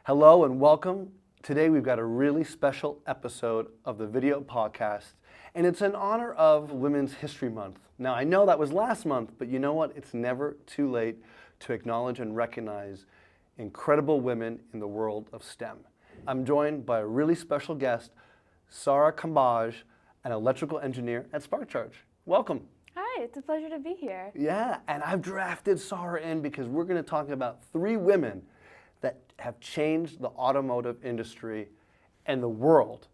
Hello and welcome. Today we've got a really special episode of the video podcast, and it's in honor of Women's History Month. Now I know that was last month, but you know what? It's never too late to acknowledge and recognize incredible women in the world of STEM. I'm joined by a really special guest, Sara Kamboj, an electrical engineer at SparkCharge. Welcome. Hi, it's a pleasure to be here. Yeah, and I've drafted Sara in because we're going to talk about three women that have changed the automotive industry and the world.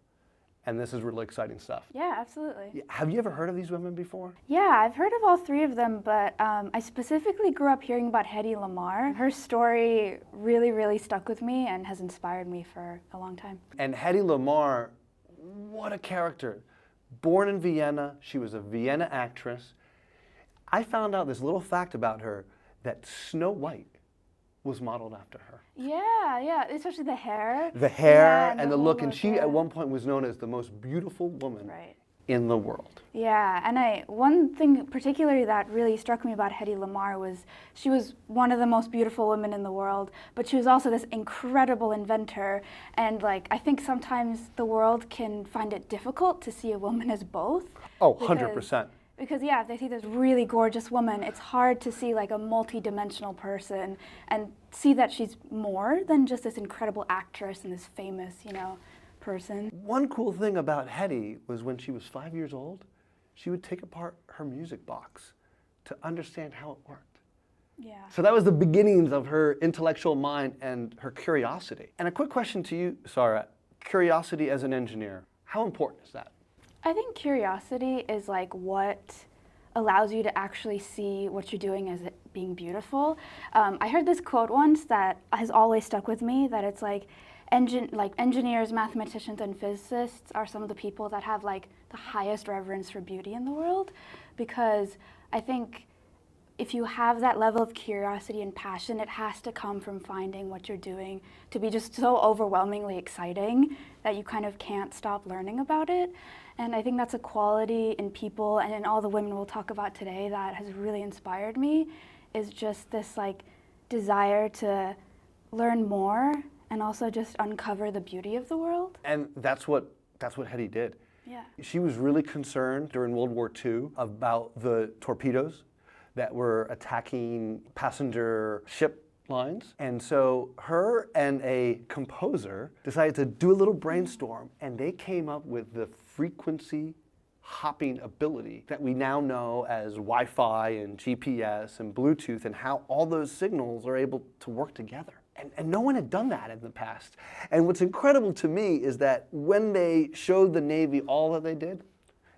And this is really exciting stuff. Yeah, absolutely. Have you ever heard of these women before? Yeah, I've heard of all three of them, but I specifically grew up hearing about Heady Lamarr. Her story really stuck with me and has inspired me for a long time. And Heady Lamarr, what a character. Born in Vienna, she was a Vienna actress. I found out this little fact about her, that Snow White was modeled after her. Yeah, especially the hair. The hair Yeah, and the look, and she yeah. at one point was known as the most beautiful woman Right. in the world. Yeah, and one thing particularly that really struck me about Heady Lamarr was she was one of the most beautiful women in the world, but she was also this incredible inventor. And I think sometimes the world can find it difficult to see a woman as both. Oh, 100%. Because yeah, if they see this really gorgeous woman, it's hard to see a multi-dimensional person and see that she's more than just this incredible actress and this famous, person. One cool thing about Heady was when she was 5 years old, she would take apart her music box to understand how it worked. Yeah. So that was the beginnings of her intellectual mind and her curiosity. And a quick question to you, Sara, curiosity as an engineer, how important is that? I think curiosity is what allows you to actually see what you're doing as it being beautiful. I heard this quote once that has always stuck with me, that it's engineers, mathematicians, and physicists are some of the people that have the highest reverence for beauty in the world, because I think if you have that level of curiosity and passion, it has to come from finding what you're doing to be just so overwhelmingly exciting that you kind of can't stop learning about it. And I think that's a quality in people and in all the women we'll talk about today that has really inspired me, is just this desire to learn more and also just uncover the beauty of the world. And that's what Heady did. Yeah. She was really concerned during World War II about the torpedoes that were attacking passenger ship lines. And so her and a composer decided to do a little brainstorm, and they came up with the frequency hopping ability that we now know as Wi-Fi and GPS and Bluetooth, and how all those signals are able to work together. And no one had done that in the past. And what's incredible to me is that when they showed the Navy all that they did,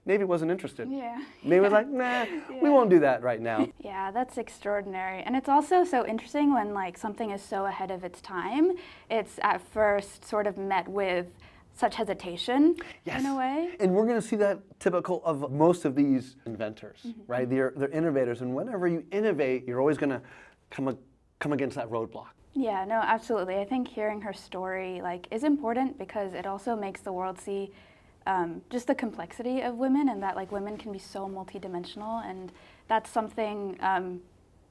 Navy wasn't interested. Yeah. Navy was like, nah, we won't do that right now. Yeah, that's extraordinary. And it's also so interesting when something is so ahead of its time. It's at first sort of met with such hesitation, Yes. in a way. And we're going to see that typical of most of these inventors, right? They're innovators, and whenever you innovate, you're always going to come against that roadblock. Yeah, no, absolutely. I think hearing her story is important because it also makes the world see just the complexity of women, and that women can be so multidimensional, and that's something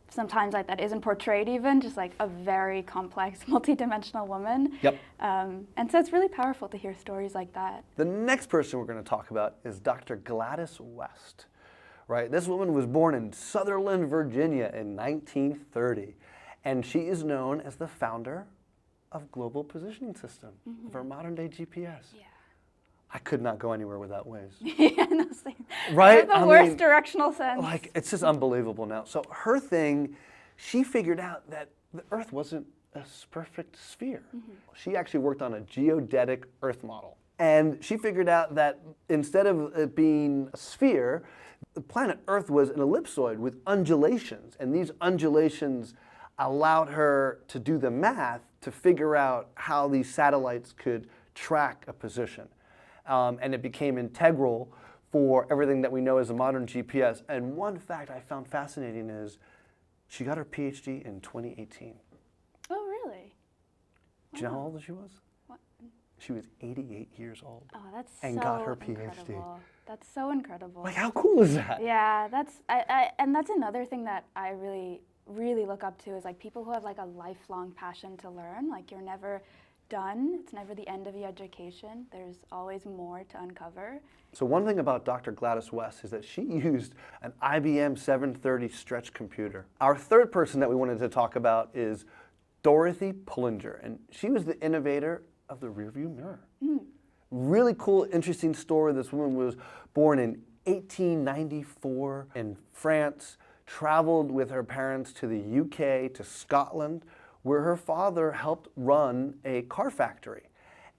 sometimes that isn't portrayed, even just a very complex multidimensional woman. Yep. And so it's really powerful to hear stories like that. The next person we're going to talk about is Dr. Gladys West, right? This woman was born in Sutherland, Virginia in 1930, and she is known as the founder of Global Positioning System, of our modern day GPS. Yeah. I could not go anywhere without Waze. Yeah, no, same. Right? The worst directional sense. It's just unbelievable now. So her thing, she figured out that the Earth wasn't a perfect sphere. She actually worked on a geodetic Earth model. And she figured out that instead of it being a sphere, the planet Earth was an ellipsoid with undulations. And these undulations allowed her to do the math to figure out how these satellites could track a position. And it became integral for everything that we know as a modern GPS. And one fact I found fascinating is she got her PhD in 2018. Oh, really? Do you know how old she was? What? She was 88 years old. Oh, that's and so got her PhD. incredible. That's so incredible. How cool is that? Yeah, and that's another thing that I really look up to is people who have a lifelong passion to learn. You're never done. It's never the end of the education. There's always more to uncover. So one thing about Dr. Gladys West is that she used an IBM 730 stretch computer. Our third person that we wanted to talk about is Dorothee Pullinger, and she was the innovator of the rearview mirror. Really cool, interesting story. This woman was born in 1894 in France, traveled with her parents to the UK, to Scotland, where her father helped run a car factory.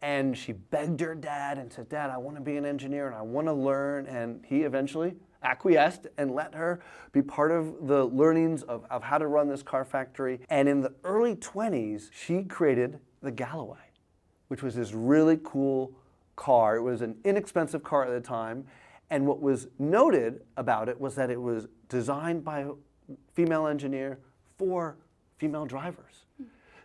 And she begged her dad and said, "Dad, I want to be an engineer and I want to learn." And he eventually acquiesced and let her be part of the learnings of how to run this car factory. And in the early 20s, she created the Galloway, which was this really cool car. It was an inexpensive car at the time. And what was noted about it was that it was designed by a female engineer for female drivers.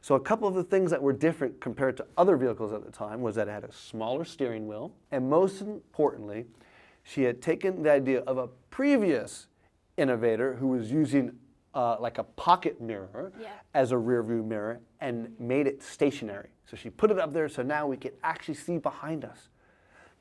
So a couple of the things that were different compared to other vehicles at the time was that it had a smaller steering wheel, and most importantly, she had taken the idea of a previous innovator who was using like a pocket mirror as a rear view mirror and made it stationary. So she put it up there so now we could actually see behind us.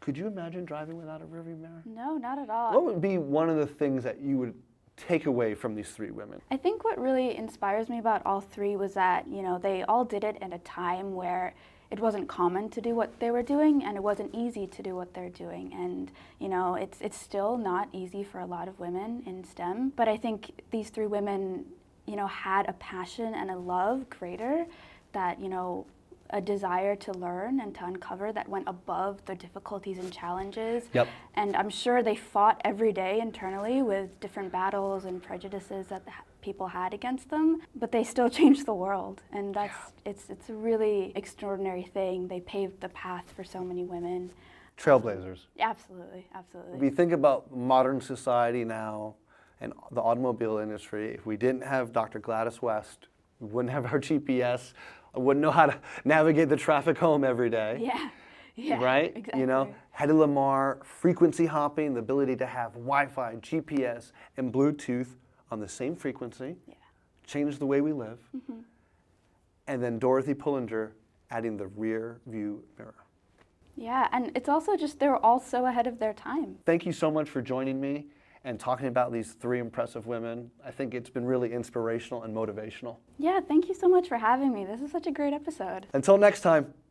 Could you imagine driving without a rear view mirror? No, not at all. What would be one of the things that you would take away from these three women? I think what really inspires me about all three was that, you know, they all did it at a time where it wasn't common to do what they were doing, and it wasn't easy to do what they're doing. And, you know, it's still not easy for a lot of women in STEM, but I think these three women, you know, had a passion and a love greater, that, you know, a desire to learn and to uncover that went above the difficulties and challenges. Yep. And I'm sure they fought every day internally with different battles and prejudices that people had against them, but they still changed the world. And it's a really extraordinary thing. They paved the path for so many women. Trailblazers. Absolutely, absolutely. If we think about modern society now and the automobile industry, if we didn't have Dr. Gladys West, we wouldn't have our GPS, I wouldn't know how to navigate the traffic home every day. Yeah, right? exactly. You know, Heady Lamarr, frequency hopping, the ability to have Wi-Fi, GPS, and Bluetooth on the same frequency, changed the way we live. And then Dorothee Pullinger adding the rear view mirror. Yeah, and it's also just, they were all so ahead of their time. Thank you so much for joining me and talking about these three impressive women. I think it's been really inspirational and motivational. Yeah, thank you so much for having me. This is such a great episode. Until next time.